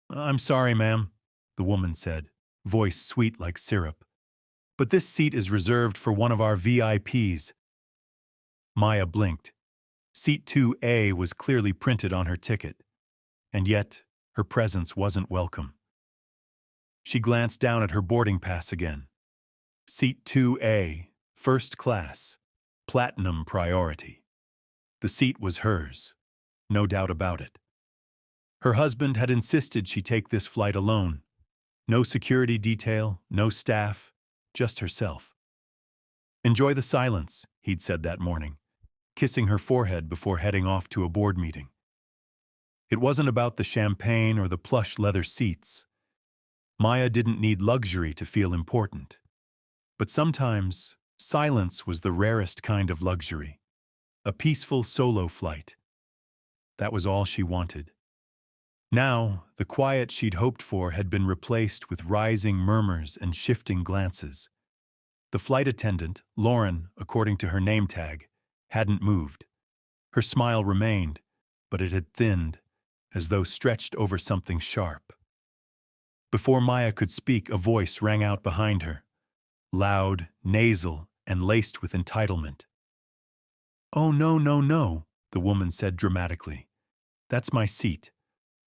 "I'm sorry, ma'am," the woman said, voice sweet like syrup. "But this seat is reserved for one of our VIPs." Maya blinked. Seat 2A was clearly printed on her ticket, and yet her presence wasn't welcome. She glanced down at her boarding pass again. Seat 2A, first class, platinum priority. The seat was hers, no doubt about it. Her husband had insisted she take this flight alone. No security detail, no staff, just herself. "Enjoy the silence," he'd said that morning, kissing her forehead before heading off to a board meeting. It wasn't about the champagne or the plush leather seats. Maya didn't need luxury to feel important. But sometimes, silence was the rarest kind of luxury. A peaceful solo flight. That was all she wanted. Now, the quiet she'd hoped for had been replaced with rising murmurs and shifting glances. The flight attendant, Lauren, according to her name tag, hadn't moved. Her smile remained, but it had thinned, as though stretched over something sharp. Before Maya could speak, a voice rang out behind her, loud, nasal, and laced with entitlement. "Oh, no, no, no," the woman said dramatically. "That's my seat.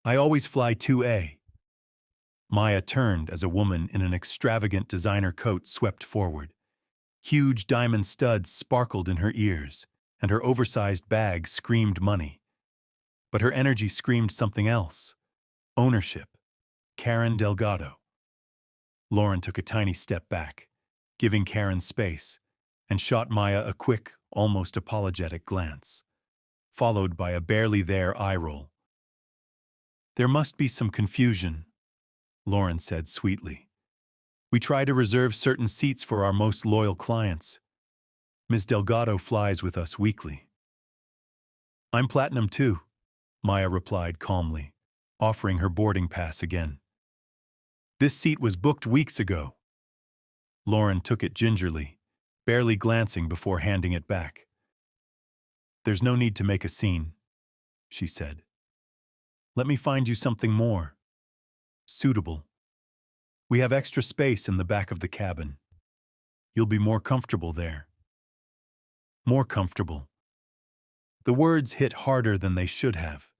I always fly 2A." Maya turned as a woman in an extravagant designer coat swept forward. Huge diamond studs sparkled in her ears, and her oversized bag screamed money. But her energy screamed something else. Ownership. Karen Delgado. Lauren took a tiny step back, giving Karen space, and shot Maya a quick, almost apologetic glance, followed by a barely there eye roll. "There must be some confusion," Lauren said sweetly. "We try to reserve certain seats for our most loyal clients. Ms. Delgado flies with us weekly." "I'm platinum too," Maya replied calmly, offering her boarding pass again. "This seat was booked weeks ago." Lauren took it gingerly, barely glancing before handing it back. "There's no need to make a scene," she said. "Let me find you something more suitable. We have extra space in the back of the cabin. You'll be more comfortable there." More comfortable. The words hit harder than they should have.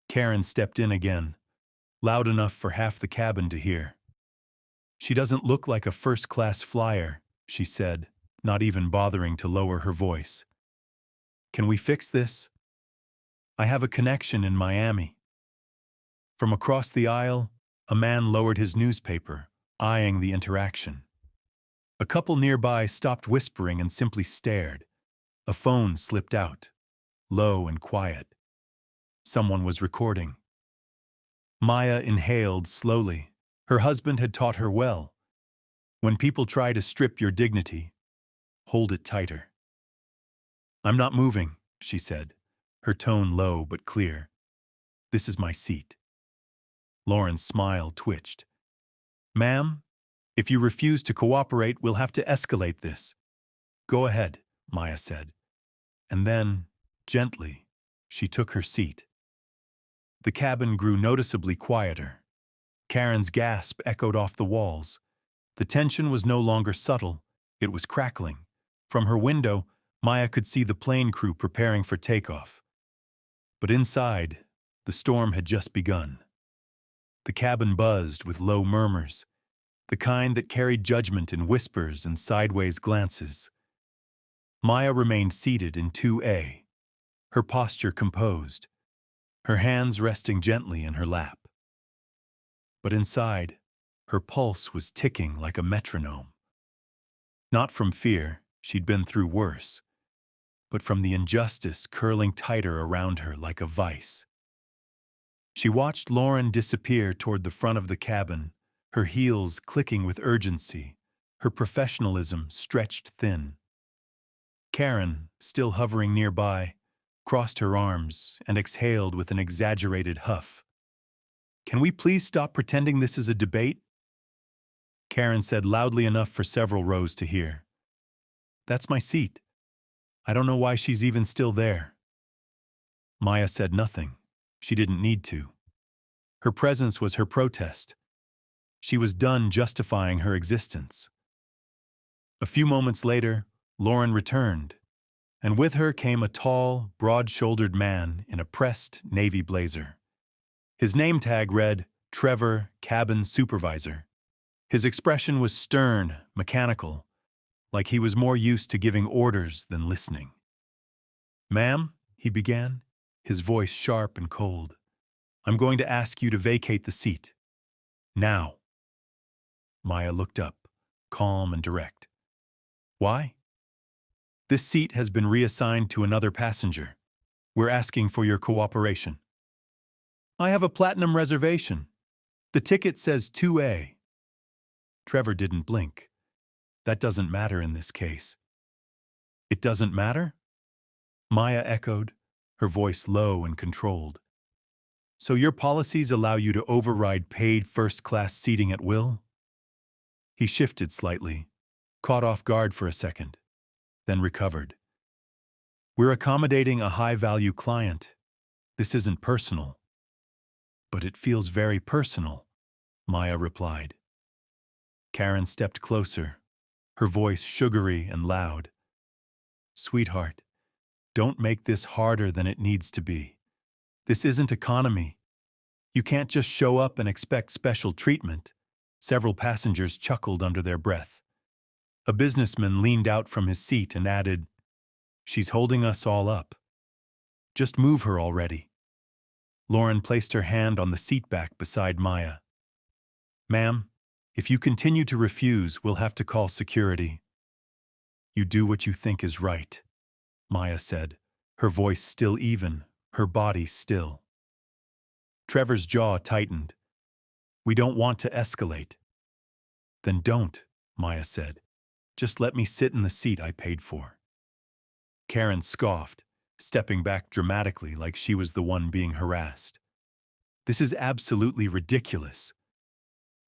Karen stepped in again, loud enough for half the cabin to hear. "She doesn't look like a first-class flyer," she said, not even bothering to lower her voice. "Can we fix this? I have a connection in Miami." From across the aisle, a man lowered his newspaper, eyeing the interaction. A couple nearby stopped whispering and simply stared. A phone slipped out, low and quiet. Someone was recording. Maya inhaled slowly. Her husband had taught her well. When people try to strip your dignity, hold it tighter. "I'm not moving," she said, her tone low but clear. "This is my seat." Lauren's smile twitched. "Ma'am, if you refuse to cooperate, we'll have to escalate this." "Go ahead," Maya said. And then, gently, she took her seat. The cabin grew noticeably quieter. Karen's gasp echoed off the walls. The tension was no longer subtle, it was crackling. From her window, Maya could see the plane crew preparing for takeoff. But inside, the storm had just begun. The cabin buzzed with low murmurs, the kind that carried judgment in whispers and sideways glances. Maya remained seated in 2A, her posture composed, her hands resting gently in her lap. But inside, her pulse was ticking like a metronome. Not from fear, she'd been through worse, but from the injustice curling tighter around her like a vice. She watched Lauren disappear toward the front of the cabin, her heels clicking with urgency, her professionalism stretched thin. Karen, still hovering nearby, crossed her arms and exhaled with an exaggerated huff. "Can we please stop pretending this is a debate?" Karen said loudly enough for several rows to hear. "That's my seat. I don't know why she's even still there." Maya said nothing. She didn't need to. Her presence was her protest. She was done justifying her existence. A few moments later, Lauren returned, and with her came a tall, broad-shouldered man in a pressed navy blazer. His name tag read, Trevor, Cabin Supervisor. His expression was stern, mechanical, like he was more used to giving orders than listening. "Ma'am," he began, his voice sharp and cold, "I'm going to ask you to vacate the seat. Now." Maya looked up, calm and direct. "Why?" "This seat has been reassigned to another passenger. We're asking for your cooperation." "I have a platinum reservation. The ticket says 2A. Trevor didn't blink. "That doesn't matter in this case." "It doesn't matter?" Maya echoed, her voice low and controlled. "So your policies allow you to override paid first-class seating at will?" He shifted slightly, caught off guard for a second, then recovered. "We're accommodating a high-value client. This isn't personal." "But it feels very personal," Maya replied. Karen stepped closer, her voice sugary and loud. "Sweetheart, don't make this harder than it needs to be. This isn't economy. You can't just show up and expect special treatment." Several passengers chuckled under their breath. A businessman leaned out from his seat and added, "She's holding us all up. Just move her already." Lauren placed her hand on the seat back beside Maya. "Ma'am, if you continue to refuse, we'll have to call security." "You do what you think is right," Maya said, her voice still even, her body still. Trevor's jaw tightened. "We don't want to escalate." "Then don't," Maya said. "Just let me sit in the seat I paid for." Karen scoffed, stepping back dramatically like she was the one being harassed. "This is absolutely ridiculous."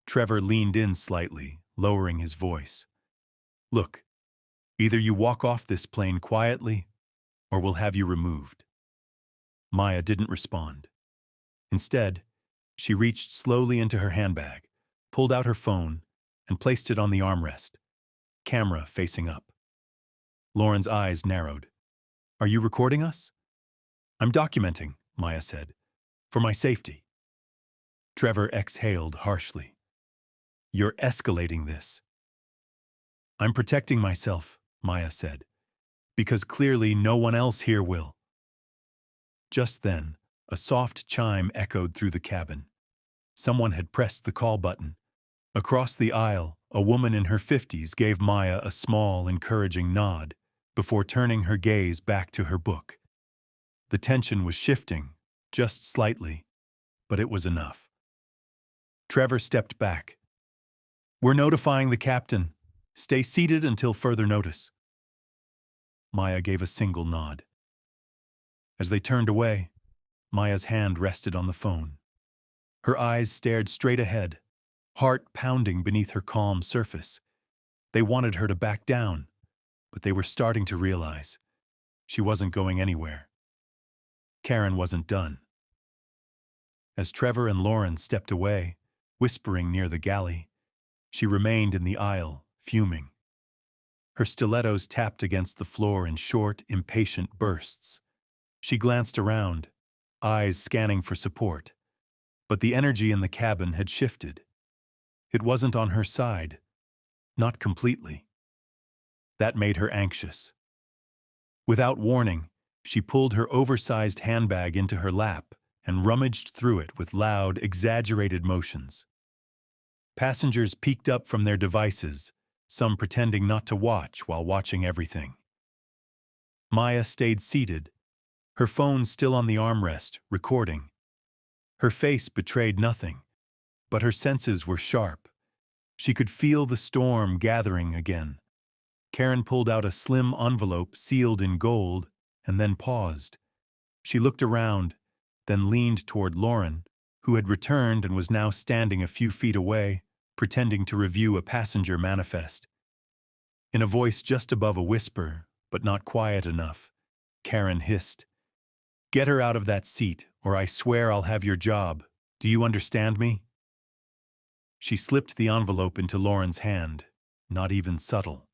Trevor leaned in slightly, lowering his voice. "Look, either you walk off this plane quietly, or we'll have you removed." Maya didn't respond. Instead, she reached slowly into her handbag, pulled out her phone, and placed it on the armrest, camera facing up. Lauren's eyes narrowed. "Are you recording us?" "I'm documenting," Maya said, "for my safety." Trevor exhaled harshly. "You're escalating this." "I'm protecting myself," Maya said, "because clearly no one else here will." Just then, a soft chime echoed through the cabin. Someone had pressed the call button. Across the aisle, a woman in her 50s gave Maya a small, encouraging nod before turning her gaze back to her book. The tension was shifting, just slightly, but it was enough. Trevor stepped back. "We're notifying the captain. Stay seated until further notice." Maya gave a single nod. As they turned away, Maya's hand rested on the phone. Her eyes stared straight ahead, heart pounding beneath her calm surface. They wanted her to back down, but they were starting to realize she wasn't going anywhere. Karen wasn't done. As Trevor and Lauren stepped away, whispering near the galley, she remained in the aisle, fuming. Her stilettos tapped against the floor in short, impatient bursts. She glanced around, eyes scanning for support. But the energy in the cabin had shifted. It wasn't on her side. Not completely. That made her anxious. Without warning, she pulled her oversized handbag into her lap and rummaged through it with loud, exaggerated motions. Passengers peeked up from their devices, some pretending not to watch while watching everything. Maya stayed seated, her phone still on the armrest, recording. Her face betrayed nothing, but her senses were sharp. She could feel the storm gathering again. Karen pulled out a slim envelope sealed in gold and then paused. She looked around, then leaned toward Lauren, who had returned and was now standing a few feet away, pretending to review a passenger manifest. In a voice just above a whisper, but not quiet enough, Karen hissed, "Get her out of that seat, or I swear I'll have your job. Do you understand me? She slipped the envelope into Lauren's hand, not even subtle.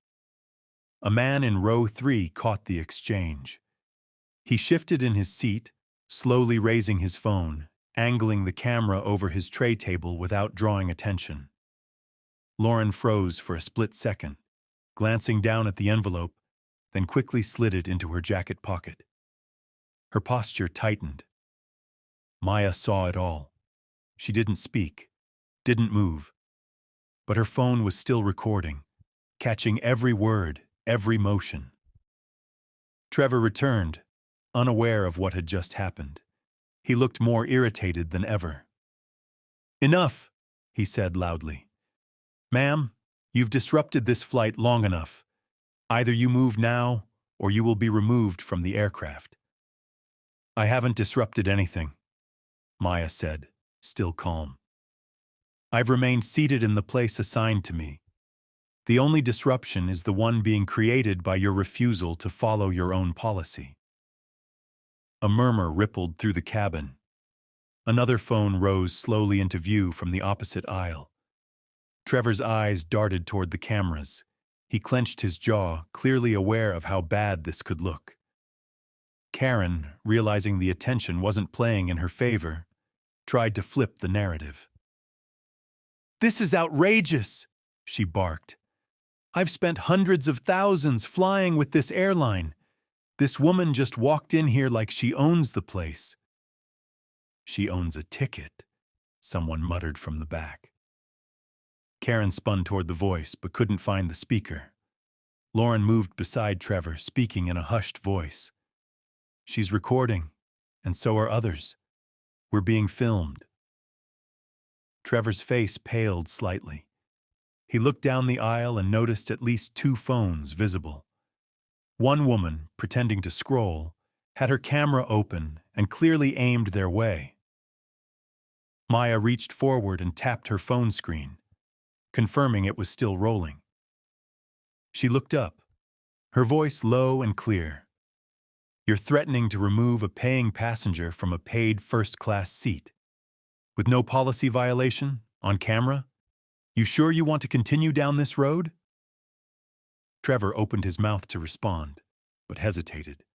A man in row 3 caught the exchange. He shifted in his seat, slowly raising his phone, angling the camera over his tray table without drawing attention. Lauren froze for a split second, glancing down at the envelope, then quickly slid it into her jacket pocket. Her posture tightened. Maya saw it all. She didn't speak, didn't move, but her phone was still recording, catching every word, every motion. Trevor returned, unaware of what had just happened. He looked more irritated than ever. "Enough," he said loudly. "Ma'am, you've disrupted this flight long enough. Either you move now, or you will be removed from the aircraft." "I haven't disrupted anything," Maya said, still calm. "I've remained seated in the place assigned to me. The only disruption is the one being created by your refusal to follow your own policy." A murmur rippled through the cabin. Another phone rose slowly into view from the opposite aisle. Trevor's eyes darted toward the cameras. He clenched his jaw, clearly aware of how bad this could look. Karen, realizing the attention wasn't playing in her favor, tried to flip the narrative. "This is outrageous," she barked. "I've spent hundreds of thousands flying with this airline. This woman just walked in here like she owns the place." "She owns a ticket," someone muttered from the back. Karen spun toward the voice, but couldn't find the speaker. Lauren moved beside Trevor, speaking in a hushed voice. "She's recording, and so are others. We're being filmed." Trevor's face paled slightly. He looked down the aisle and noticed at least 2 phones visible. One woman, pretending to scroll, had her camera open and clearly aimed their way. Maya reached forward and tapped her phone screen, confirming it was still rolling. She looked up, her voice low and clear. "You're threatening to remove a paying passenger from a paid first-class seat. With no policy violation, on camera? You sure you want to continue down this road?" Trevor opened his mouth to respond, but hesitated.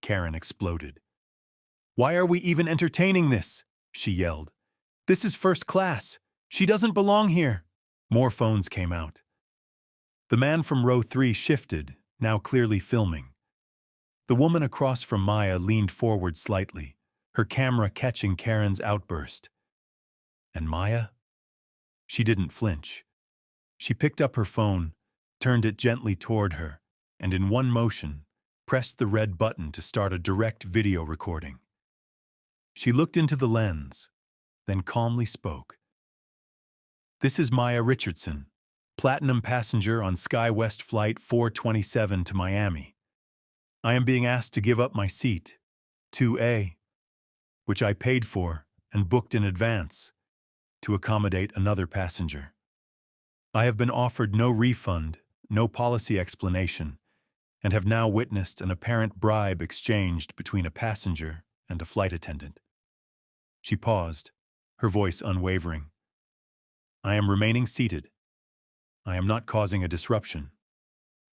Karen exploded. "Why are we even entertaining this?" she yelled. "This is first class. She doesn't belong here." More phones came out. The man from row 3 shifted, now clearly filming. The woman across from Maya leaned forward slightly, her camera catching Karen's outburst. And Maya? She didn't flinch. She picked up her phone, turned it gently toward her, and in one motion, pressed the red button to start a direct video recording. She looked into the lens, then calmly spoke. "This is Maya Richardson, platinum passenger on SkyWest Flight 427 to Miami. I am being asked to give up my seat, 2A, which I paid for and booked in advance, to accommodate another passenger. I have been offered no refund, no policy explanation, and have now witnessed an apparent bribe exchanged between a passenger and a flight attendant." She paused, her voice unwavering. "I am remaining seated. I am not causing a disruption.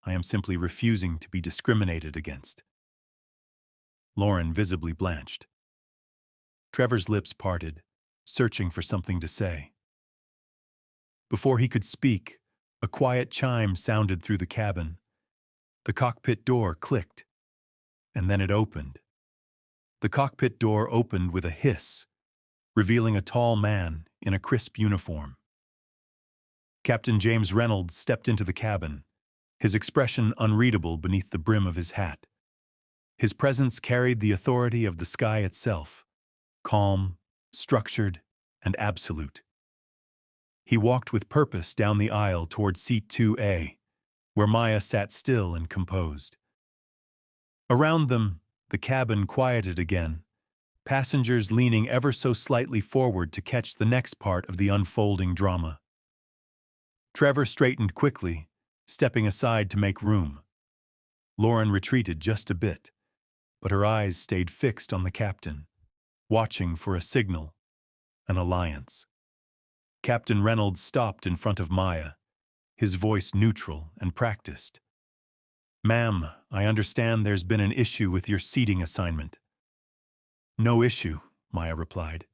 I am simply refusing to be discriminated against." Lauren visibly blanched. Trevor's lips parted, searching for something to say. Before he could speak, a quiet chime sounded through the cabin. The cockpit door clicked, and then it opened. The cockpit door opened with a hiss, revealing a tall man in a crisp uniform. Captain James Reynolds stepped into the cabin, his expression unreadable beneath the brim of his hat. His presence carried the authority of the sky itself, calm, structured, and absolute. He walked with purpose down the aisle toward seat 2A, where Maya sat still and composed. Around them, the cabin quieted again, passengers leaning ever so slightly forward to catch the next part of the unfolding drama. Trevor straightened quickly, stepping aside to make room. Lauren retreated just a bit, but her eyes stayed fixed on the captain, watching for a signal, an alliance. Captain Reynolds stopped in front of Maya, his voice neutral and practiced. "Ma'am, I understand there's been an issue with your seating assignment." "No issue," Maya replied.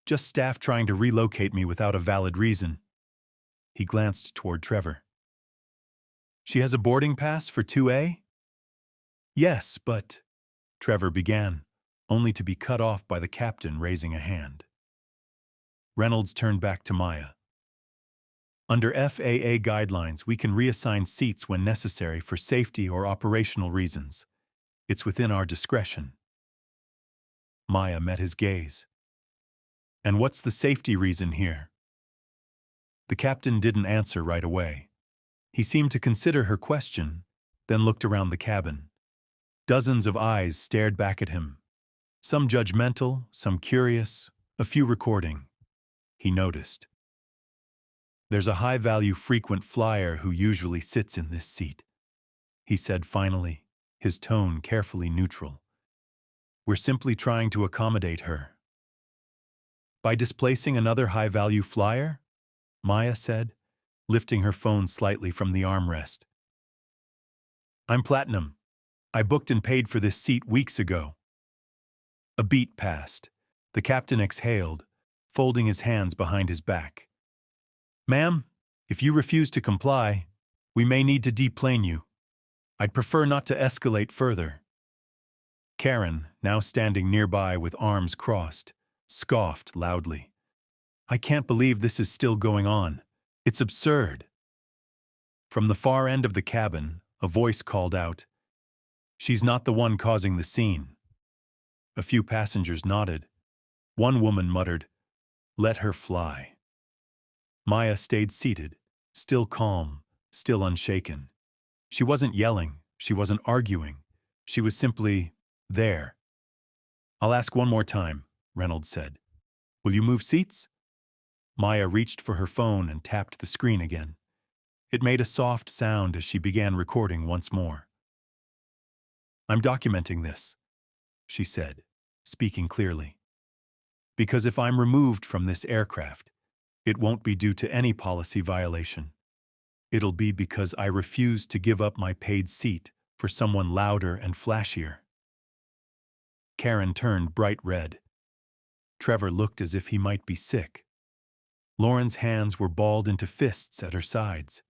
"Just staff trying to relocate me without a valid reason." He glanced toward Trevor. "She has a boarding pass for 2A?" "Yes, but—" Trevor began, only to be cut off by the captain raising a hand. Reynolds turned back to Maya. "Under FAA guidelines, we can reassign seats when necessary for safety or operational reasons. It's within our discretion." Maya met his gaze. "And what's the safety reason here?" The captain didn't answer right away. He seemed to consider her question, then looked around the cabin. Dozens of eyes stared back at him. Some judgmental, some curious, a few recording. He noticed. "There's a high-value frequent flyer who usually sits in this seat," he said finally, his tone carefully neutral. "We're simply trying to accommodate her." "By displacing another high-value flyer?" Maya said, lifting her phone slightly from the armrest. "I'm Platinum. I booked and paid for this seat weeks ago." A beat passed. The captain exhaled, folding his hands behind his back. "Ma'am, if you refuse to comply, we may need to deplane you. I'd prefer not to escalate further." Karen, now standing nearby with arms crossed, scoffed loudly. "I can't believe this is still going on. It's absurd." From the far end of the cabin, a voice called out, "She's not the one causing the scene." A few passengers nodded. One woman muttered, "Let her fly." Maya stayed seated, still calm, still unshaken. She wasn't yelling, she wasn't arguing. She was simply there. "I'll ask one more time," Reynolds said. "Will you move seats?" Maya reached for her phone and tapped the screen again. It made a soft sound as she began recording once more. "I'm documenting this," she said, speaking clearly. "Because if I'm removed from this aircraft, it won't be due to any policy violation. It'll be because I refuse to give up my paid seat for someone louder and flashier." Karen turned bright red. Trevor looked as if he might be sick. Lauren's hands were balled into fists at her sides.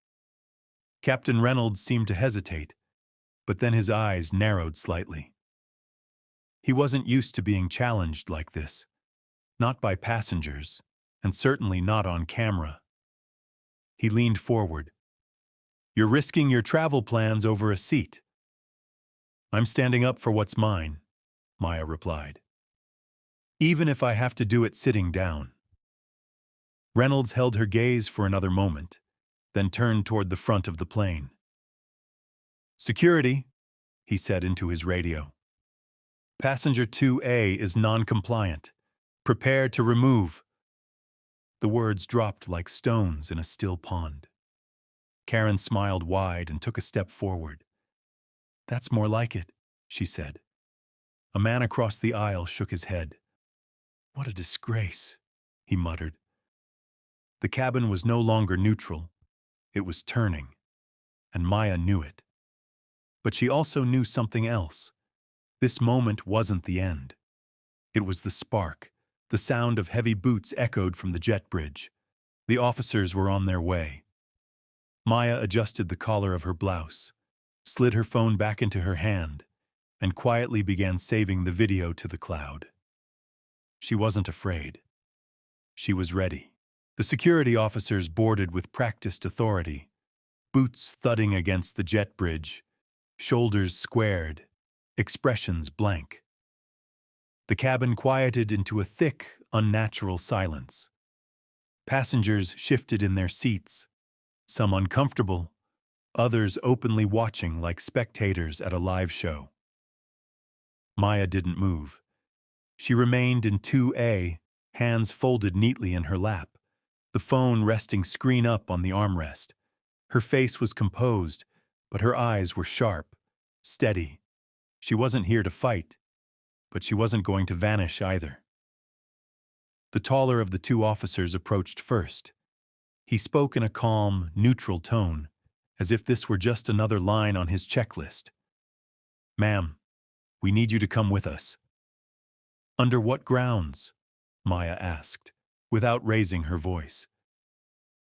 Captain Reynolds seemed to hesitate, but then his eyes narrowed slightly. He wasn't used to being challenged like this, not by passengers, and certainly not on camera. He leaned forward. "You're risking your travel plans over a seat." "I'm standing up for what's mine," Maya replied. "Even if I have to do it sitting down." Reynolds held her gaze for another moment, then turned toward the front of the plane. "Security," he said into his radio. "Passenger 2A is non-compliant. Prepare to remove." The words dropped like stones in a still pond. Karen smiled wide and took a step forward. "That's more like it," she said. A man across the aisle shook his head. "What a disgrace," he muttered. The cabin was no longer neutral. It was turning, and Maya knew it. But she also knew something else. This moment wasn't the end. It was the spark. The sound of heavy boots echoed from the jet bridge. The officers were on their way. Maya adjusted the collar of her blouse, slid her phone back into her hand, and quietly began saving the video to the cloud. She wasn't afraid. She was ready. The security officers boarded with practiced authority, boots thudding against the jet bridge, shoulders squared, expressions blank. The cabin quieted into a thick, unnatural silence. Passengers shifted in their seats, some uncomfortable, others openly watching like spectators at a live show. Maya didn't move. She remained in 2A, hands folded neatly in her lap, the phone resting screen up on the armrest. Her face was composed, but her eyes were sharp, steady. She wasn't here to fight, but she wasn't going to vanish either. The taller of the two officers approached first. He spoke in a calm, neutral tone, as if this were just another line on his checklist. "Ma'am, we need you to come with us." "Under what grounds?" Maya asked, without raising her voice.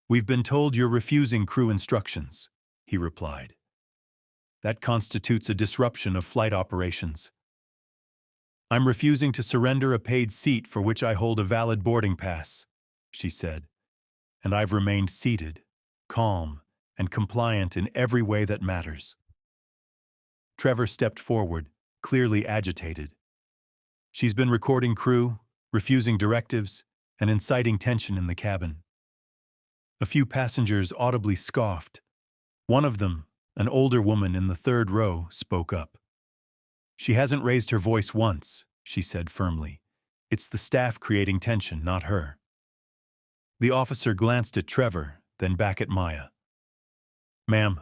"We've been told you're refusing crew instructions," he replied. "That constitutes a disruption of flight operations." "I'm refusing to surrender a paid seat for which I hold a valid boarding pass," she said, "and I've remained seated, calm, and compliant in every way that matters." Trevor stepped forward, clearly agitated. "She's been recording crew, refusing directives, and inciting tension in the cabin." A few passengers audibly scoffed. One of them, an older woman in the third row, spoke up. "She hasn't raised her voice once," she said firmly. "It's the staff creating tension, not her." The officer glanced at Trevor, then back at Maya. "Ma'am,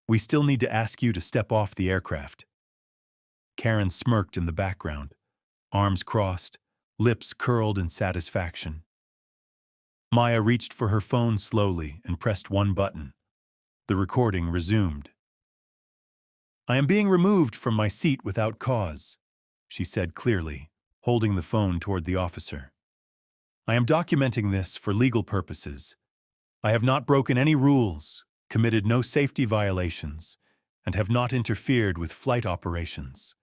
we still need to ask you to step off the aircraft." Karen smirked in the background, arms crossed, lips curled in satisfaction. Maya reached for her phone slowly and pressed one button. The recording resumed. "I am being removed from my seat without cause," she said clearly, holding the phone toward the officer. "I am documenting this for legal purposes. I have not broken any rules, committed no safety violations, and have not interfered with flight operations.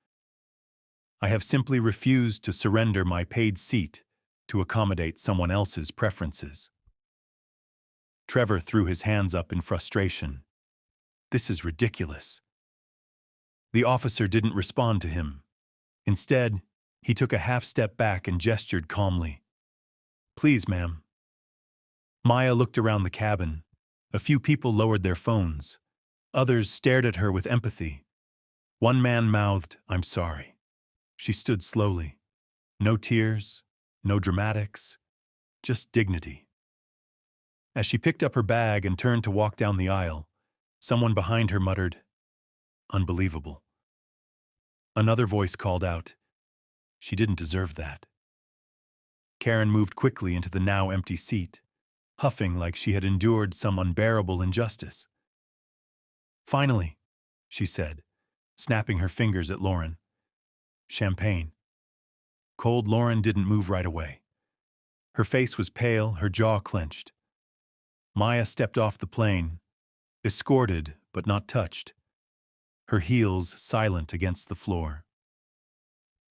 I have simply refused to surrender my paid seat to accommodate someone else's preferences." Trevor threw his hands up in frustration. "This is ridiculous." The officer didn't respond to him. Instead, he took a half step back and gestured calmly. "Please, ma'am." Maya looked around the cabin. A few people lowered their phones. Others stared at her with empathy. One man mouthed, "I'm sorry." She stood slowly. No tears, no dramatics, just dignity. As she picked up her bag and turned to walk down the aisle, someone behind her muttered, "Unbelievable." Another voice called out, "She didn't deserve that." Karen moved quickly into the now empty seat, huffing like she had endured some unbearable injustice. "Finally," she said, snapping her fingers at Lauren. "Champagne." Cold Lauren didn't move right away. Her face was pale, her jaw clenched. Maya stepped off the plane, escorted but not touched, her heels silent against the floor.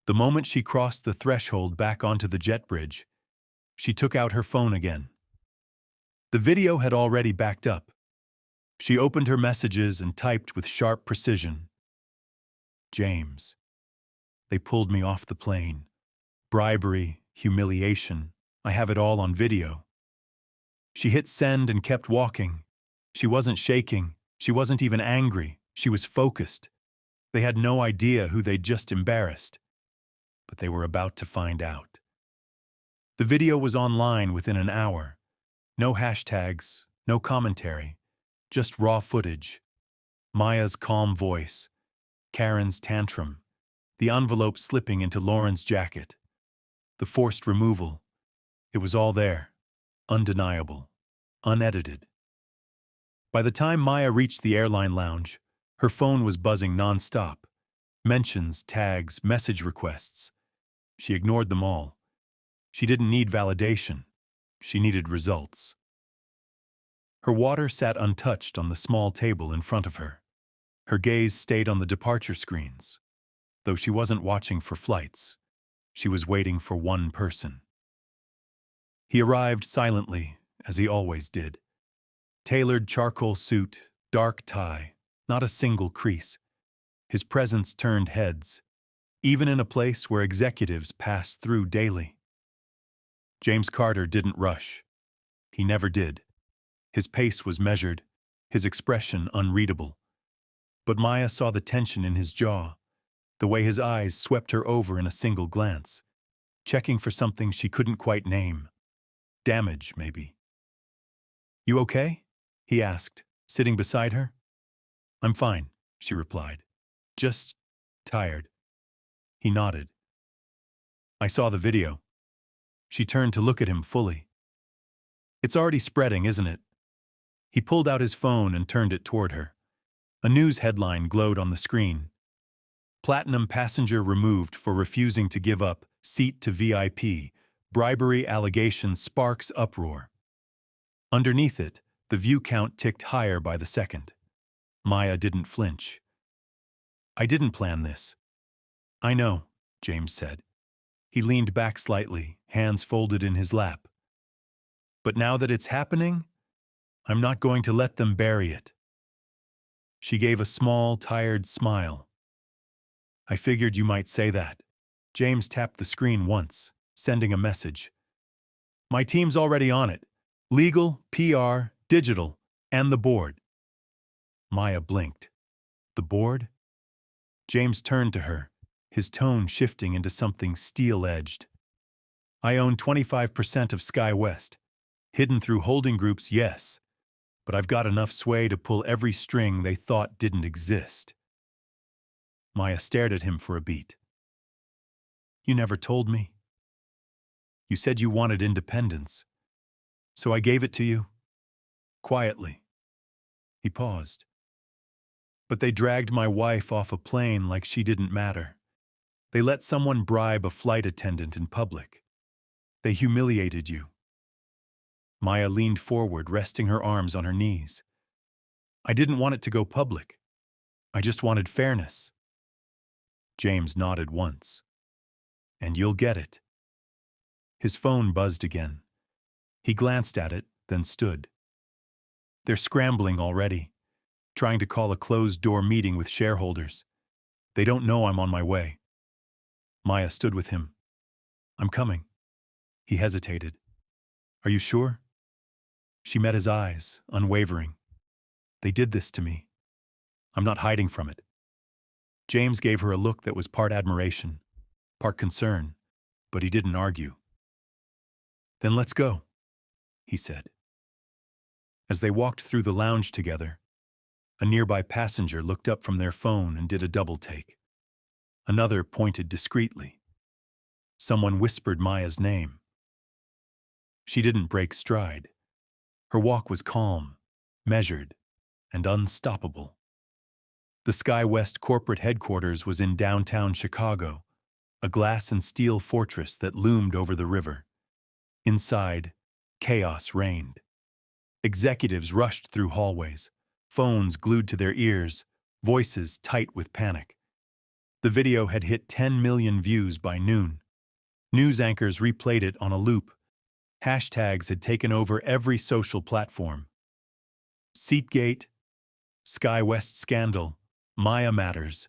The moment she crossed the threshold back onto the jet bridge, she took out her phone again. The video had already backed up. She opened her messages and typed with sharp precision. "James. They pulled me off the plane. Bribery, humiliation. I have it all on video." She hit send and kept walking. She wasn't shaking. She wasn't even angry. She was focused. They had no idea who they'd just embarrassed. But they were about to find out. The video was online within an hour. No hashtags, no commentary, just raw footage. Maya's calm voice, Karen's tantrum, the envelope slipping into Lauren's jacket, the forced removal. It was all there, undeniable, unedited. By the time Maya reached the airline lounge, her phone was buzzing nonstop. Mentions, tags, message requests. She ignored them all. She didn't need validation. She needed results. Her water sat untouched on the small table in front of her. Her gaze stayed on the departure screens. Though she wasn't watching for flights, she was waiting for one person. He arrived silently, as he always did. Tailored charcoal suit, dark tie, not a single crease. His presence turned heads, even in a place where executives passed through daily. James Carter didn't rush. He never did. His pace was measured, his expression unreadable. But Maya saw the tension in his jaw, the way his eyes swept her over in a single glance, checking for something she couldn't quite name. Damage, maybe. "You okay?" he asked, sitting beside her. "I'm fine," she replied. "Just tired." He nodded. "I saw the video." She turned to look at him fully. It's already spreading, isn't it? He pulled out his phone and turned it toward her. A news headline glowed on the screen. Platinum passenger removed for refusing to give up seat to VIP. Bribery allegation sparks uproar. Underneath it, the view count ticked higher by the second. Maya didn't flinch. I didn't plan this. I know, James said. He leaned back slightly, hands folded in his lap. But now that it's happening, I'm not going to let them bury it. She gave a small, tired smile. I figured you might say that. James tapped the screen once, sending a message. My team's already on it. Legal, PR, digital, and the board. Maya blinked. The board? James turned to her, his tone shifting into something steel-edged. I own 25% of SkyWest. Hidden through holding groups, yes. But I've got enough sway to pull every string they thought didn't exist. Maya stared at him for a beat. You never told me. You said you wanted independence. So I gave it to you. Quietly. He paused. But they dragged my wife off a plane like she didn't matter. They let someone bribe a flight attendant in public. They humiliated you. Maya leaned forward, resting her arms on her knees. I didn't want it to go public. I just wanted fairness. James nodded once. And you'll get it. His phone buzzed again. He glanced at it, then stood. They're scrambling already, trying to call a closed-door meeting with shareholders. They don't know I'm on my way. Maya stood with him. I'm coming. He hesitated. Are you sure? She met his eyes, unwavering. They did this to me. I'm not hiding from it. James gave her a look that was part admiration, part concern, but he didn't argue. Then let's go, he said. As they walked through the lounge together, a nearby passenger looked up from their phone and did a double take. Another pointed discreetly. Someone whispered Maya's name. She didn't break stride. Her walk was calm, measured, and unstoppable. The SkyWest corporate headquarters was in downtown Chicago, a glass and steel fortress that loomed over the river. Inside, chaos reigned. Executives rushed through hallways, phones glued to their ears, voices tight with panic. The video had hit 10 million views by noon. News anchors replayed it on a loop. Hashtags had taken over every social platform. Seatgate, SkyWest scandal, Maya matters.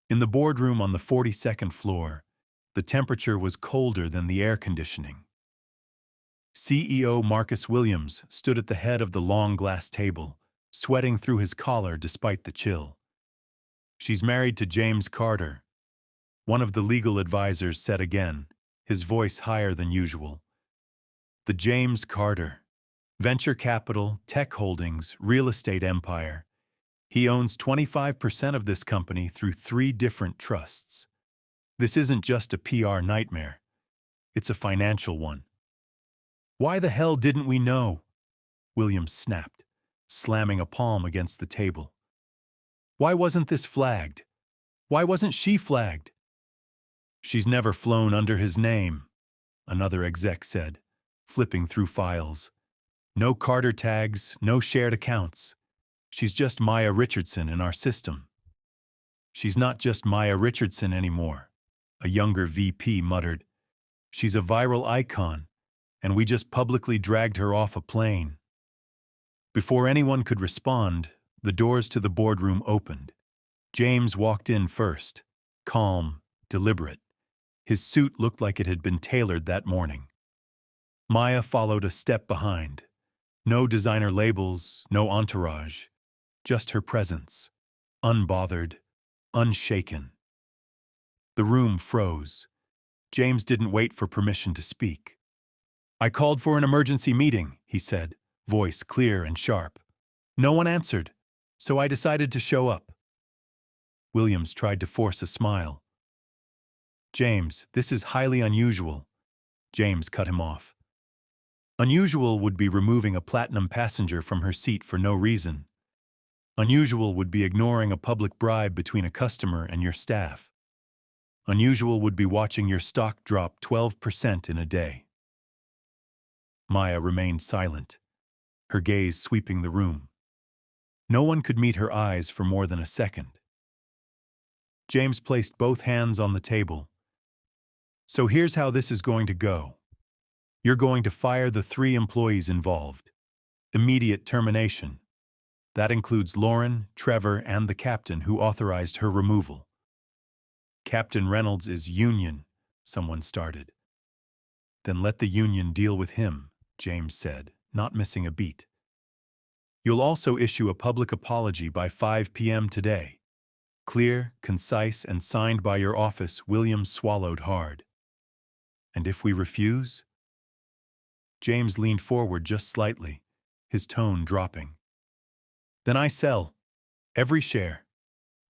In the boardroom on the 42nd floor, the temperature was colder than the air conditioning. CEO Marcus Williams stood at the head of the long glass table, sweating through his collar despite the chill. She's married to James Carter, one of the legal advisors said again, his voice higher than usual. The James Carter, venture capital, tech holdings, real estate empire. He owns 25% of this company through 3 different trusts. This isn't just a PR nightmare. It's a financial one. Why the hell didn't we know? Williams snapped, slamming a palm against the table. Why wasn't this flagged? Why wasn't she flagged? She's never flown under his name, another exec said, flipping through files. No Carter tags, no shared accounts. She's just Maya Richardson in our system. She's not just Maya Richardson anymore, a younger VP muttered. She's a viral icon, and we just publicly dragged her off a plane. Before anyone could respond, the doors to the boardroom opened. James walked in first, calm, deliberate. His suit looked like it had been tailored that morning. Maya followed a step behind. No designer labels, no entourage, just her presence, unbothered, unshaken. The room froze. James didn't wait for permission to speak. I called for an emergency meeting, he said, voice clear and sharp. No one answered, so I decided to show up. Williams tried to force a smile. James, this is highly unusual. James cut him off. Unusual would be removing a platinum passenger from her seat for no reason. Unusual would be ignoring a public bribe between a customer and your staff. Unusual would be watching your stock drop 12% in a day. Maya remained silent, her gaze sweeping the room. No one could meet her eyes for more than a second. James placed both hands on the table. So here's how this is going to go. You're going to fire the 3 employees involved. Immediate termination. That includes Lauren, Trevor, and the captain who authorized her removal. Captain Reynolds is union, someone started. Then let the union deal with him, James said, not missing a beat. You'll also issue a public apology by 5 p.m. today. Clear, concise, and signed by your office. Williams swallowed hard. And if we refuse? James leaned forward just slightly, his tone dropping. Then I sell every share,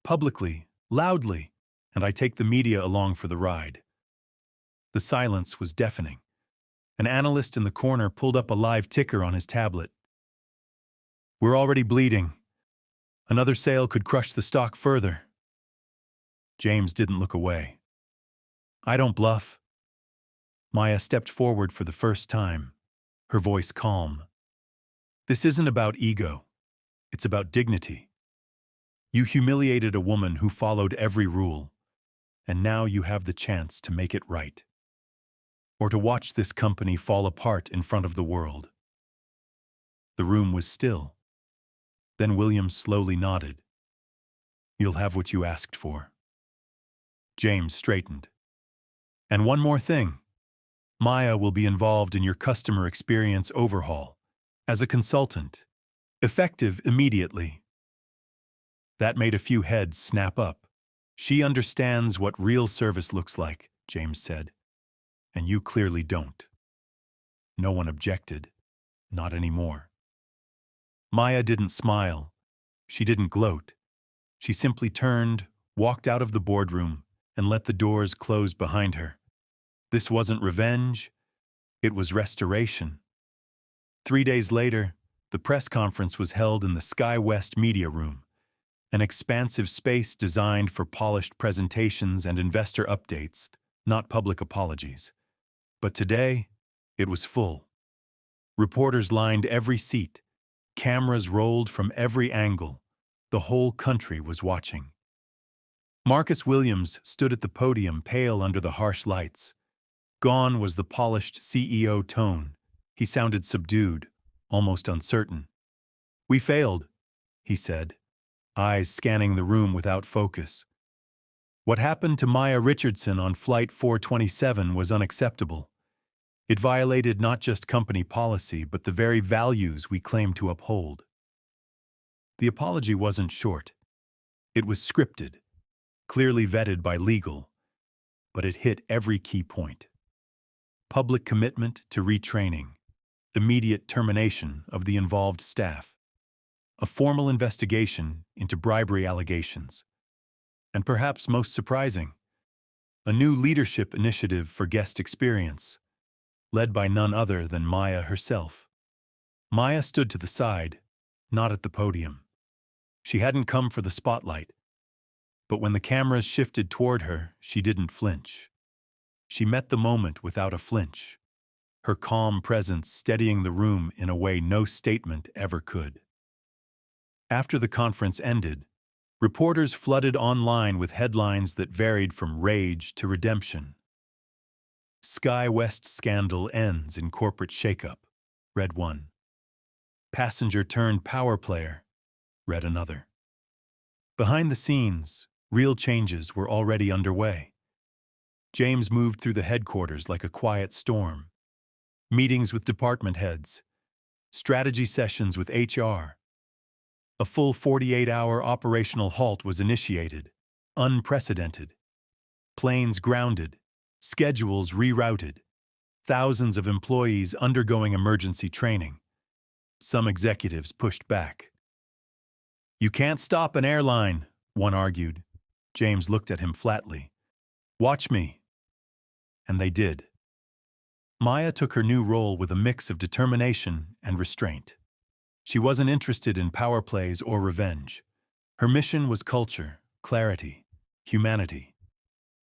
publicly, loudly, and I take the media along for the ride. The silence was deafening. An analyst in the corner pulled up a live ticker on his tablet. We're already bleeding. Another sale could crush the stock further. James didn't look away. I don't bluff. Maya stepped forward for the first time, her voice calm. This isn't about ego. It's about dignity. You humiliated a woman who followed every rule, and now you have the chance to make it right. Or to watch this company fall apart in front of the world. The room was still. Then Williams slowly nodded. You'll have what you asked for. James straightened. And one more thing. Maya will be involved in your customer experience overhaul as a consultant, effective immediately. That made a few heads snap up. She understands what real service looks like, James said. And you clearly don't. No one objected. Not anymore. Maya didn't smile. She didn't gloat. She simply turned, walked out of the boardroom, and let the doors close behind her. This wasn't revenge. It was restoration. 3 days later, the press conference was held in the Sky West Media Room, an expansive space designed for polished presentations and investor updates, not public apologies. But today, it was full. Reporters lined every seat. Cameras rolled from every angle. The whole country was watching. Marcus Williams stood at the podium, pale under the harsh lights. Gone was the polished CEO tone. He sounded subdued, almost uncertain. We failed, he said, eyes scanning the room without focus. What happened to Maya Richardson on Flight 427 was unacceptable. It violated not just company policy, but the very values we claim to uphold. The apology wasn't short. It was scripted, clearly vetted by legal, but it hit every key point. Public commitment to retraining, immediate termination of the involved staff, a formal investigation into bribery allegations, and perhaps most surprising, a new leadership initiative for guest experience, led by none other than Maya herself. Maya stood to the side, not at the podium. She hadn't come for the spotlight, but when the cameras shifted toward her, she didn't flinch. She met the moment without a flinch, her calm presence steadying the room in a way no statement ever could. After the conference ended, reporters flooded online with headlines that varied from rage to redemption. Sky West scandal ends in corporate shakeup, read one. Passenger turned power player, read another. Behind the scenes, real changes were already underway. James moved through the headquarters like a quiet storm. Meetings with department heads, strategy sessions with HR. A full 48-hour operational halt was initiated, unprecedented. Planes grounded, schedules rerouted, thousands of employees undergoing emergency training. Some executives pushed back. You can't stop an airline, one argued. James looked at him flatly. Watch me. And they did. Maya took her new role with a mix of determination and restraint. She wasn't interested in power plays or revenge. Her mission was culture, clarity, humanity.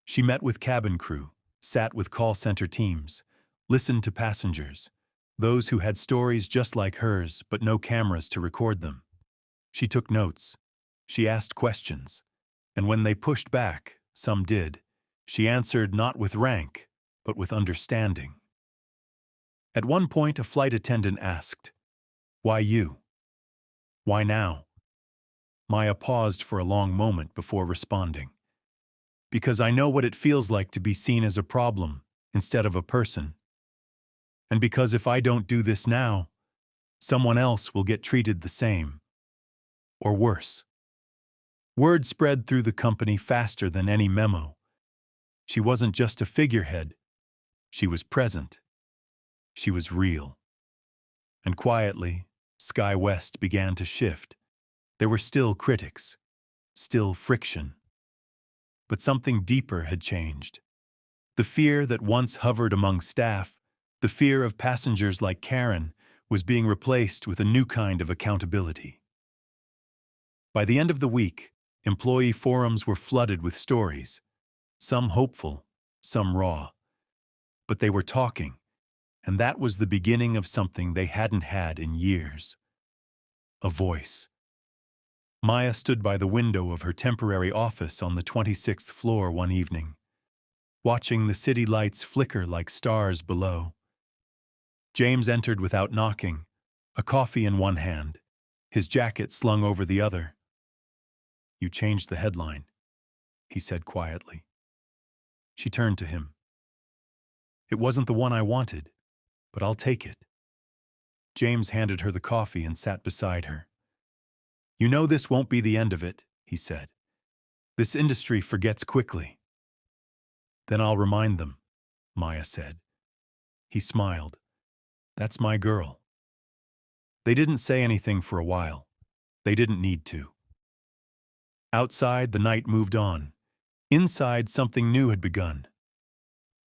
She met with cabin crew, sat with call center teams, listened to passengers, those who had stories just like hers but no cameras to record them. She took notes. She asked questions. And when they pushed back, some did, she answered not with rank, but with understanding. At one point, a flight attendant asked, "Why you? Why now?" Maya paused for a long moment before responding. "Because I know what it feels like to be seen as a problem instead of a person. And because if I don't do this now, someone else will get treated the same, or worse." Word spread through the company faster than any memo. She wasn't just a figurehead. She was present. She was real. And quietly, Sky West began to shift. There were still critics, still friction. But something deeper had changed. The fear that once hovered among staff, the fear of passengers like Karen, was being replaced with a new kind of accountability. By the end of the week, employee forums were flooded with stories, some hopeful, some raw. But they were talking, and that was the beginning of something they hadn't had in years. A voice. Maya stood by the window of her temporary office on the 26th floor one evening, watching the city lights flicker like stars below. James entered without knocking, a coffee in one hand, his jacket slung over the other. "You changed the headline," he said quietly. She turned to him. "It wasn't the one I wanted, but I'll take it." James handed her the coffee and sat beside her. "You know this won't be the end of it," he said. "This industry forgets quickly." "Then I'll remind them," Maya said. He smiled. "That's my girl." They didn't say anything for a while. They didn't need to. Outside, the night moved on. Inside, something new had begun.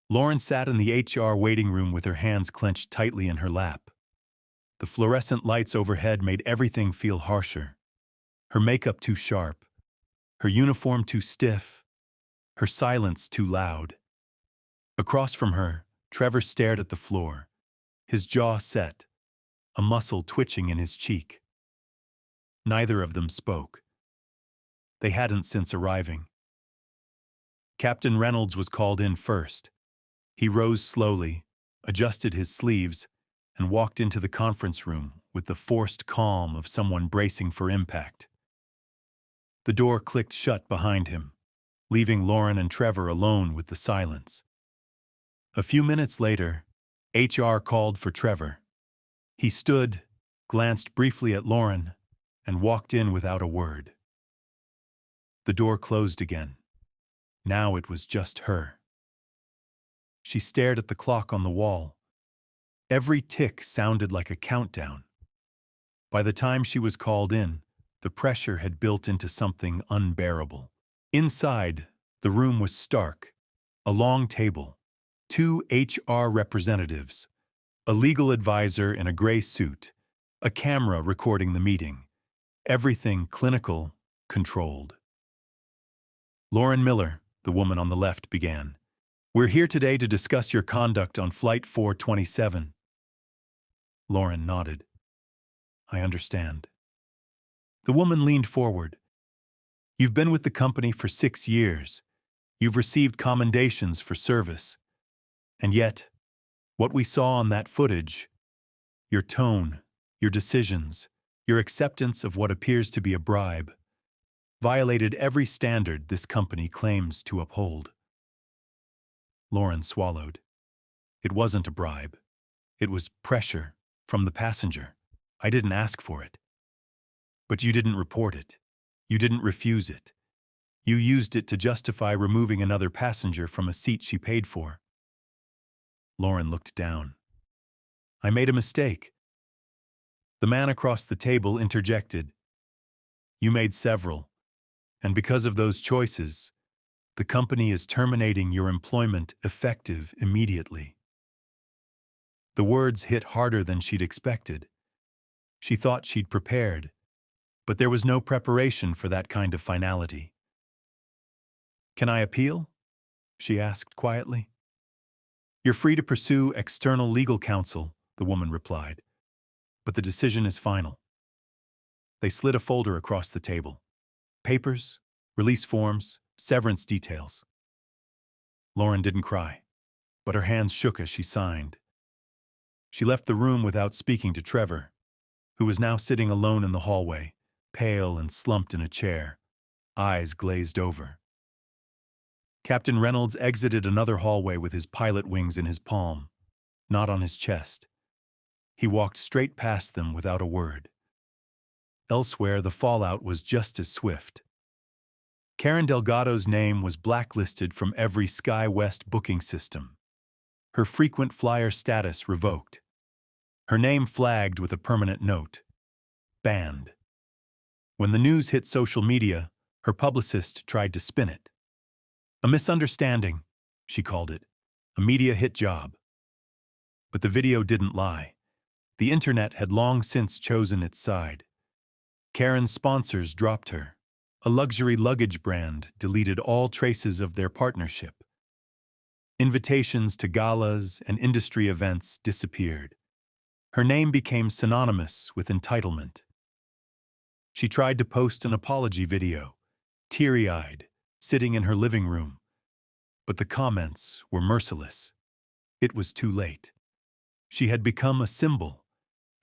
Lauren sat in the HR waiting room with her hands clenched tightly in her lap. The fluorescent lights overhead made everything feel harsher. Her makeup too sharp, her uniform too stiff, her silence too loud. Across from her, Trevor stared at the floor, his jaw set, a muscle twitching in his cheek. Neither of them spoke. They hadn't since arriving. Captain Reynolds was called in first. He rose slowly, adjusted his sleeves, and walked into the conference room with the forced calm of someone bracing for impact. The door clicked shut behind him, leaving Lauren and Trevor alone with the silence. A few minutes later, HR called for Trevor. He stood, glanced briefly at Lauren, and walked in without a word. The door closed again. Now it was just her. She stared at the clock on the wall. Every tick sounded like a countdown. By the time she was called in, the pressure had built into something unbearable. Inside, the room was stark. A long table, 2 HR representatives, a legal advisor in a gray suit, a camera recording the meeting. Everything clinical, controlled. "Lauren Miller," the woman on the left began. "We're here today to discuss your conduct on Flight 427. Lauren nodded. "I understand." The woman leaned forward. "You've been with the company for 6 years. You've received commendations for service. And yet, what we saw on that footage, your tone, your decisions, your acceptance of what appears to be a bribe, violated every standard this company claims to uphold." Lauren swallowed. "It wasn't a bribe. It was pressure from the passenger. I didn't ask for it." "But you didn't report it. You didn't refuse it. You used it to justify removing another passenger from a seat she paid for." Lauren looked down. "I made a mistake." The man across the table interjected. "You made several. And because of those choices, the company is terminating your employment effective immediately." The words hit harder than she'd expected. She thought she'd prepared, but there was no preparation for that kind of finality. "Can I appeal?" she asked quietly. "You're free to pursue external legal counsel," the woman replied, "but the decision is final." They slid a folder across the table. Papers, release forms, severance details. Lauren didn't cry, but her hands shook as she signed. She left the room without speaking to Trevor, who was now sitting alone in the hallway, pale and slumped in a chair, eyes glazed over. Captain Reynolds exited another hallway with his pilot wings in his palm, not on his chest. He walked straight past them without a word. Elsewhere, the fallout was just as swift. Karen Delgado's name was blacklisted from every SkyWest booking system. Her frequent flyer status revoked. Her name flagged with a permanent note: banned. When the news hit social media, her publicist tried to spin it. "A misunderstanding," she called it. "A media hit job." But the video didn't lie. The internet had long since chosen its side. Karen's sponsors dropped her. A luxury luggage brand deleted all traces of their partnership. Invitations to galas and industry events disappeared. Her name became synonymous with entitlement. She tried to post an apology video, teary-eyed, sitting in her living room. But the comments were merciless. It was too late. She had become a symbol,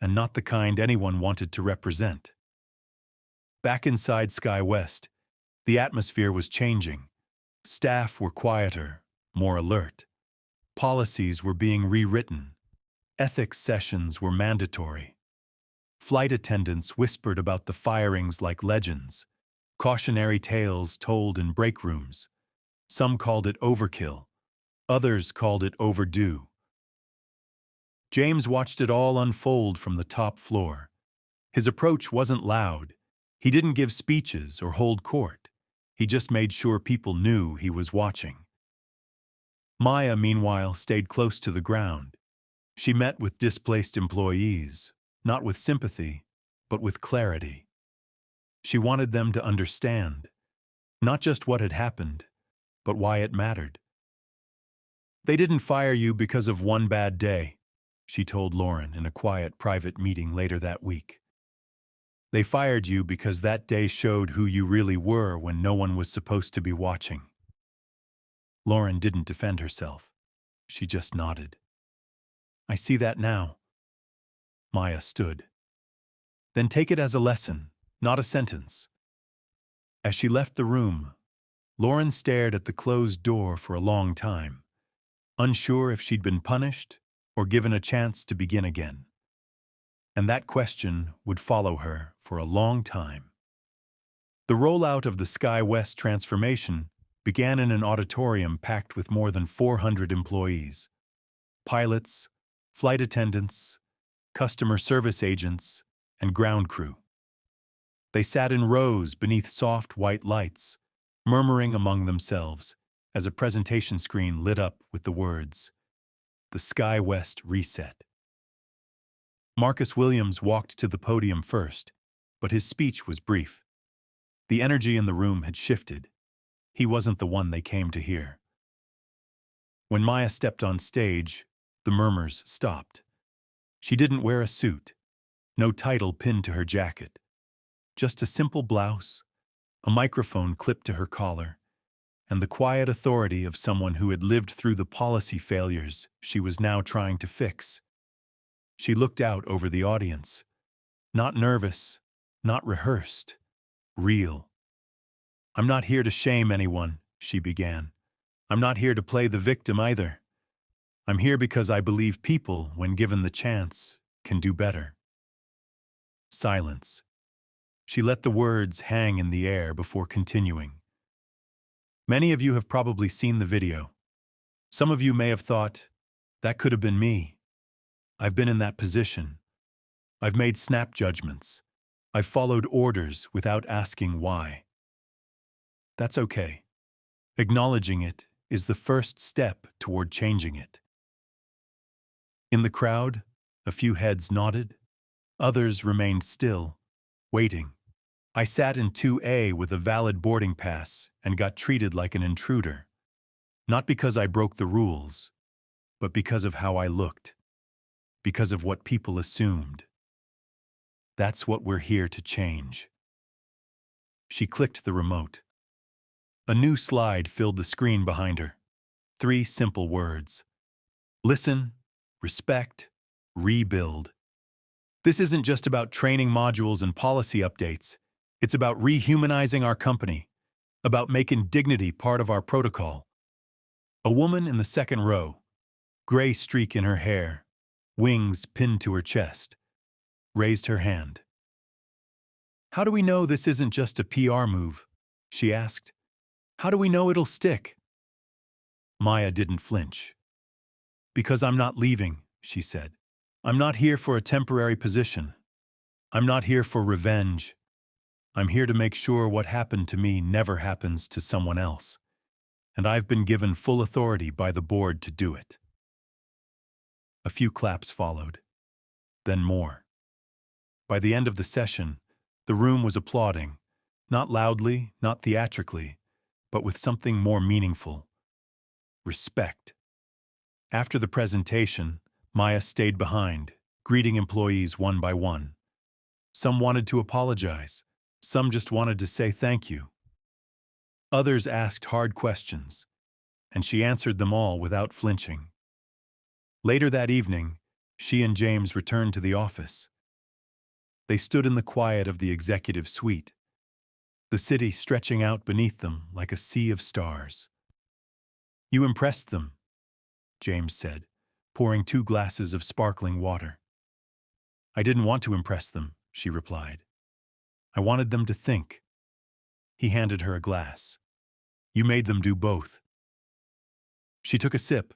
and not the kind anyone wanted to represent. Back inside SkyWest, the atmosphere was changing. Staff were quieter, more alert. Policies were being rewritten. Ethics sessions were mandatory. Flight attendants whispered about the firings like legends, cautionary tales told in break rooms. Some called it overkill. Others called it overdue. James watched it all unfold from the top floor. His approach wasn't loud. He didn't give speeches or hold court. He just made sure people knew he was watching. Maya, meanwhile, stayed close to the ground. She met with displaced employees, not with sympathy, but with clarity. She wanted them to understand, not just what had happened, but why it mattered. "They didn't fire you because of one bad day," she told Lauren in a quiet, private meeting later that week. "They fired you because that day showed who you really were when no one was supposed to be watching." Lauren didn't defend herself. She just nodded. "I see that now." Maya stood. "Then take it as a lesson, not a sentence." As she left the room, Lauren stared at the closed door for a long time, unsure if she'd been punished or given a chance to begin again. And that question would follow her for a long time. The rollout of the SkyWest transformation began in an auditorium packed with more than 400 employees. Pilots, flight attendants, customer service agents, and ground crew. They sat in rows beneath soft white lights, murmuring among themselves as a presentation screen lit up with the words, "The SkyWest Reset." Marcus Williams walked to the podium first, but his speech was brief. The energy in the room had shifted. He wasn't the one they came to hear. When Maya stepped on stage, the murmurs stopped. She didn't wear a suit, no title pinned to her jacket. Just a simple blouse, a microphone clipped to her collar, and the quiet authority of someone who had lived through the policy failures she was now trying to fix. She looked out over the audience. Not nervous, not rehearsed, real. "I'm not here to shame anyone," she began. "I'm not here to play the victim either. I'm here because I believe people, when given the chance, can do better." Silence. She let the words hang in the air before continuing. "Many of you have probably seen the video. Some of you may have thought, that could have been me. I've been in that position. I've made snap judgments. I've followed orders without asking why. That's okay. Acknowledging it is the first step toward changing it." In the crowd, a few heads nodded. Others remained still, waiting. I sat in 2A with a valid boarding pass and got treated like an intruder. Not because I broke the rules, but because of how I looked. Because of what people assumed. That's what we're here to change. She clicked the remote. A new slide filled the screen behind her. 3 simple words. Listen, respect, rebuild. This isn't just about training modules and policy updates. It's about rehumanizing our company, about making dignity part of our protocol. A woman in the second row, gray streak in her hair, wings pinned to her chest, raised her hand. "How do we know this isn't just a PR move?" she asked. "How do we know it'll stick?" Maya didn't flinch. "Because I'm not leaving," she said. "I'm not here for a temporary position. I'm not here for revenge. I'm here to make sure what happened to me never happens to someone else. And I've been given full authority by the board to do it." A few claps followed, then more. By the end of the session, the room was applauding, not loudly, not theatrically, but with something more meaningful. Respect. After the presentation, Maya stayed behind, greeting employees one by one. Some wanted to apologize. Some just wanted to say thank you. Others asked hard questions, and she answered them all without flinching. Later that evening, she and James returned to the office. They stood in the quiet of the executive suite, the city stretching out beneath them like a sea of stars. "You impressed them," James said, pouring 2 glasses of sparkling water. "I didn't want to impress them," she replied. "I wanted them to think." He handed her a glass. "You made them do both." She took a sip,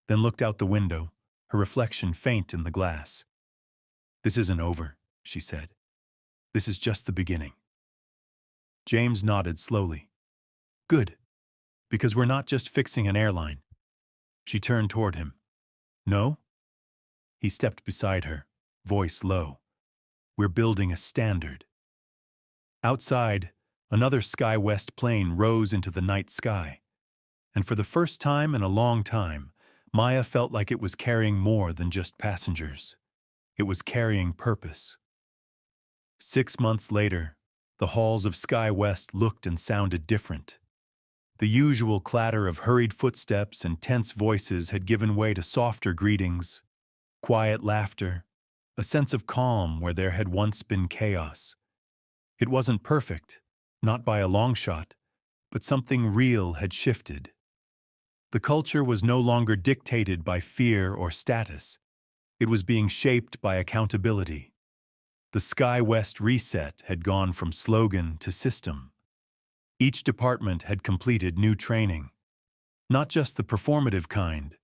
then looked out the window, her reflection faint in the glass. "This isn't over," she said. "This is just the beginning." James nodded slowly. "Good, because we're not just fixing an airline." She turned toward him. "No?" He stepped beside her, voice low. "We're building a standard." Outside, another SkyWest plane rose into the night sky. And for the first time in a long time, Maya felt like it was carrying more than just passengers. It was carrying purpose. 6 months later, the halls of SkyWest looked and sounded different. The usual clatter of hurried footsteps and tense voices had given way to softer greetings, quiet laughter, a sense of calm where there had once been chaos. It wasn't perfect, not by a long shot, but something real had shifted. The culture was no longer dictated by fear or status. It was being shaped by accountability. The SkyWest reset had gone from slogan to system. Each department had completed new training. Not just the performative kind.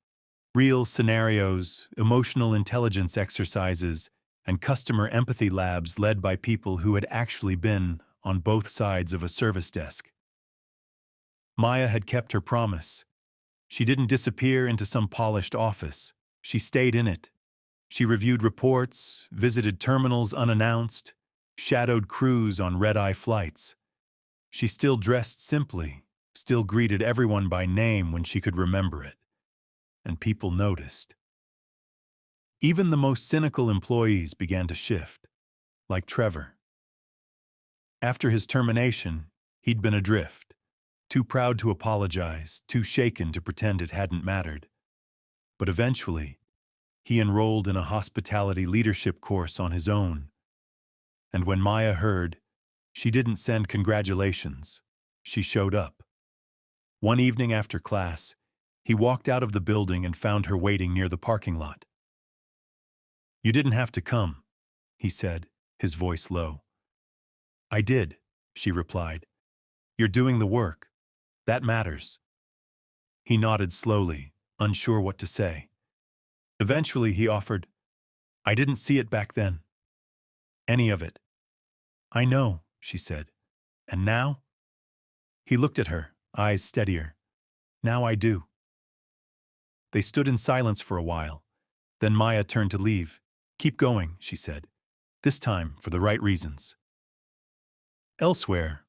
Real scenarios, emotional intelligence exercises, and customer empathy labs led by people who had actually been on both sides of a service desk. Maya had kept her promise. She didn't disappear into some polished office. She stayed in it. She reviewed reports, visited terminals unannounced, shadowed crews on red-eye flights. She still dressed simply, still greeted everyone by name when she could remember it. And people noticed. Even the most cynical employees began to shift, like Trevor. After his termination, he'd been adrift, too proud to apologize, too shaken to pretend it hadn't mattered. But eventually, he enrolled in a hospitality leadership course on his own. And when Maya heard, she didn't send congratulations. She showed up. One evening after class, he walked out of the building and found her waiting near the parking lot. "You didn't have to come," he said, his voice low. "I did," she replied. "You're doing the work. That matters." He nodded slowly, unsure what to say. Eventually he offered, "I didn't see it back then. Any of it." "I know," she said. "And now?" He looked at her, eyes steadier. "Now I do." They stood in silence for a while. Then Maya turned to leave. "Keep going," she said. "This time for the right reasons." Elsewhere,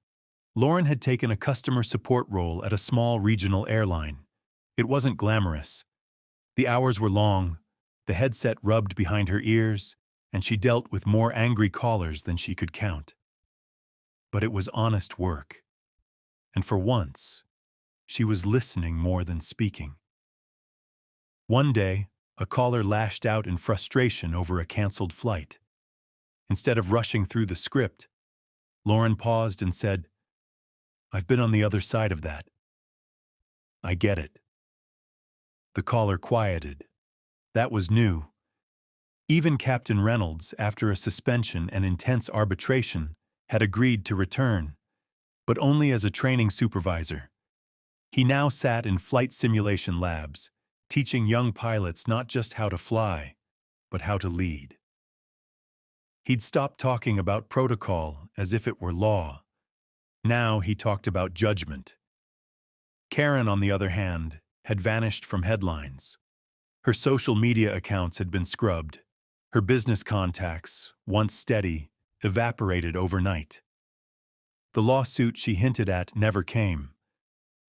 Lauren had taken a customer support role at a small regional airline. It wasn't glamorous. The hours were long, the headset rubbed behind her ears, and she dealt with more angry callers than she could count. But it was honest work. And for once, she was listening more than speaking. One day, a caller lashed out in frustration over a canceled flight. Instead of rushing through the script, Lauren paused and said, "I've been on the other side of that. I get it." The caller quieted. That was new. Even Captain Reynolds, after a suspension and intense arbitration, had agreed to return, but only as a training supervisor. He now sat in flight simulation labs, teaching young pilots not just how to fly, but how to lead. He'd stopped talking about protocol as if it were law. Now he talked about judgment. Karen, on the other hand, had vanished from headlines. Her social media accounts had been scrubbed. Her business contacts, once steady, evaporated overnight. The lawsuit she hinted at never came.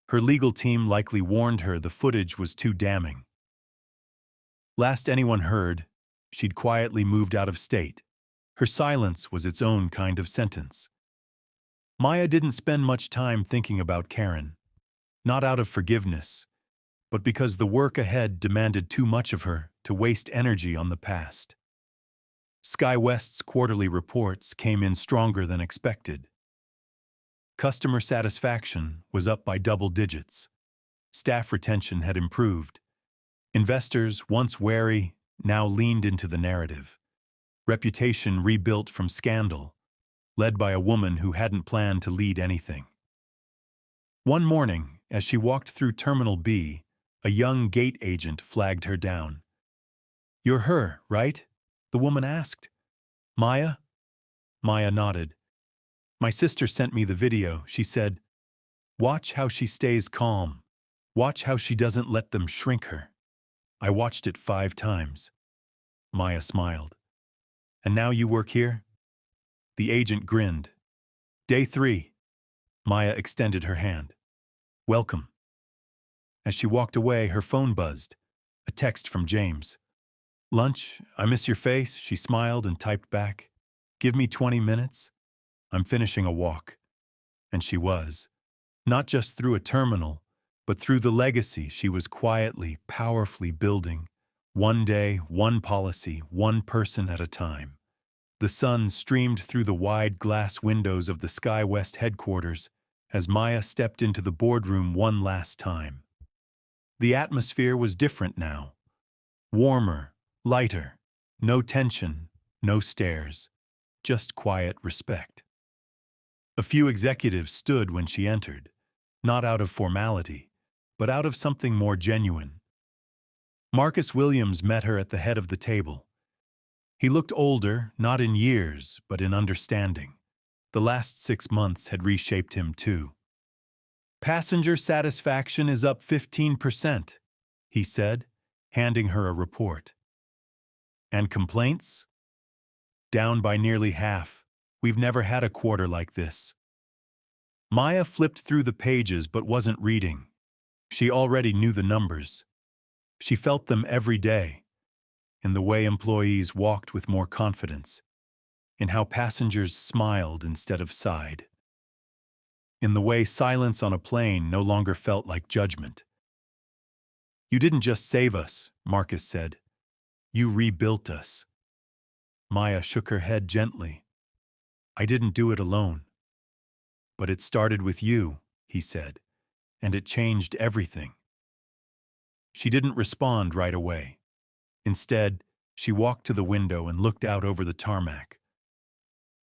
Her legal team likely warned her the footage was too damning. Last anyone heard, she'd quietly moved out of state. Her silence was its own kind of sentence. Maya didn't spend much time thinking about Karen. Not out of forgiveness, but because the work ahead demanded too much of her to waste energy on the past. SkyWest's quarterly reports came in stronger than expected. Customer satisfaction was up by double digits. Staff retention had improved. Investors, once wary, now leaned into the narrative. Reputation rebuilt from scandal, led by a woman who hadn't planned to lead anything. One morning, as she walked through Terminal B, a young gate agent flagged her down. "You're her, right?" the woman asked. "Maya?" Maya nodded. "My sister sent me the video," she said. "Watch how she stays calm. Watch how she doesn't let them shrink her." "I watched it 5 times. Maya smiled. "And now you work here?" The agent grinned. "Day 3. Maya extended her hand. "Welcome." As she walked away, her phone buzzed. A text from James. "Lunch? I miss your face," she smiled and typed back. "Give me 20 minutes. I'm finishing a walk." And she was. Not just through a terminal, but through the legacy she was quietly, powerfully building. One day, one policy, one person at a time. The sun streamed through the wide glass windows of the SkyWest headquarters as Maya stepped into the boardroom one last time. The atmosphere was different now. Warmer, lighter, no tension, no stares, just quiet respect. A few executives stood when she entered, not out of formality, but out of something more genuine. Marcus Williams met her at the head of the table. He looked older, not in years, but in understanding. The last 6 months had reshaped him too. "Passenger satisfaction is up 15%, he said, handing her a report. "And complaints? Down by nearly half. We've never had a quarter like this." Maya flipped through the pages but wasn't reading. She already knew the numbers. She felt them every day, in the way employees walked with more confidence, in how passengers smiled instead of sighed, in the way silence on a plane no longer felt like judgment. "You didn't just save us," Marcus said. "You rebuilt us." Maya shook her head gently. "I didn't do it alone." "But it started with you," he said, "and it changed everything." She didn't respond right away. Instead, she walked to the window and looked out over the tarmac.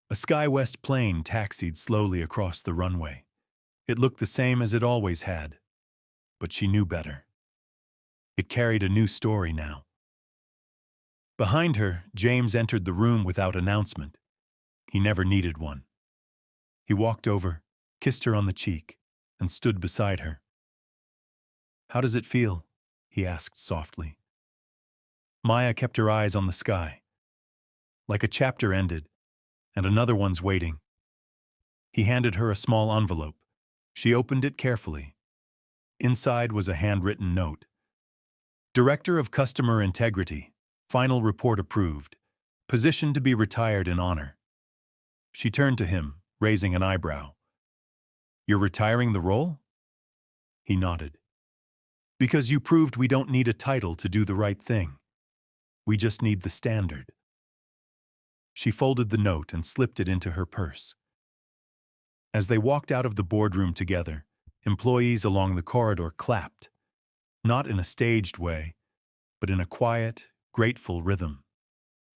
A SkyWest plane taxied slowly across the runway. It looked the same as it always had, but she knew better. It carried a new story now. Behind her, James entered the room without announcement. He never needed one. He walked over, kissed her on the cheek, and stood beside her. "How does it feel?" he asked softly. Maya kept her eyes on the sky. Like a chapter ended, and another one's waiting. He handed her a small envelope. She opened it carefully. Inside was a handwritten note. Director of Customer Integrity. Final report approved. Position to be retired in honor. She turned to him, raising an eyebrow. You're retiring the role? He nodded. Because you proved we don't need a title to do the right thing. We just need the standard. She folded the note and slipped it into her purse. As they walked out of the boardroom together, employees along the corridor clapped, not in a staged way, but in a quiet, grateful rhythm.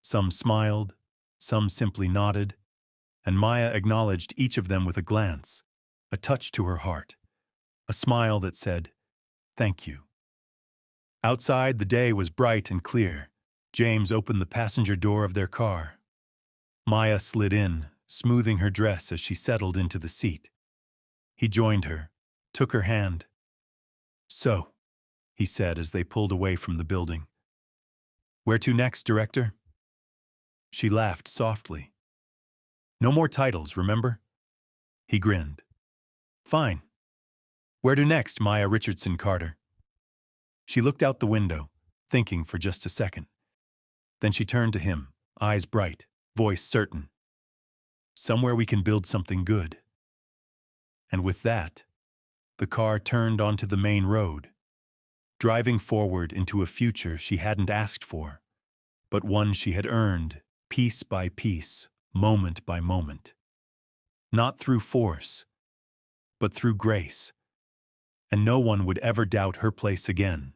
Some smiled, some simply nodded, and Maya acknowledged each of them with a glance, a touch to her heart, a smile that said, "Thank you." Outside, the day was bright and clear. James opened the passenger door of their car. Maya slid in, smoothing her dress as she settled into the seat. He joined her, took her hand. "So," he said as they pulled away from the building. "Where to next, Director?" She laughed softly. "No more titles, remember?" He grinned. "Fine. Where to next, Maya Richardson Carter?" She looked out the window, thinking for just a second. Then she turned to him, eyes bright, voice certain. "Somewhere we can build something good." And with that, the car turned onto the main road, driving forward into a future she hadn't asked for, but one she had earned, piece by piece, moment by moment. Not through force, but through grace. And no one would ever doubt her place again.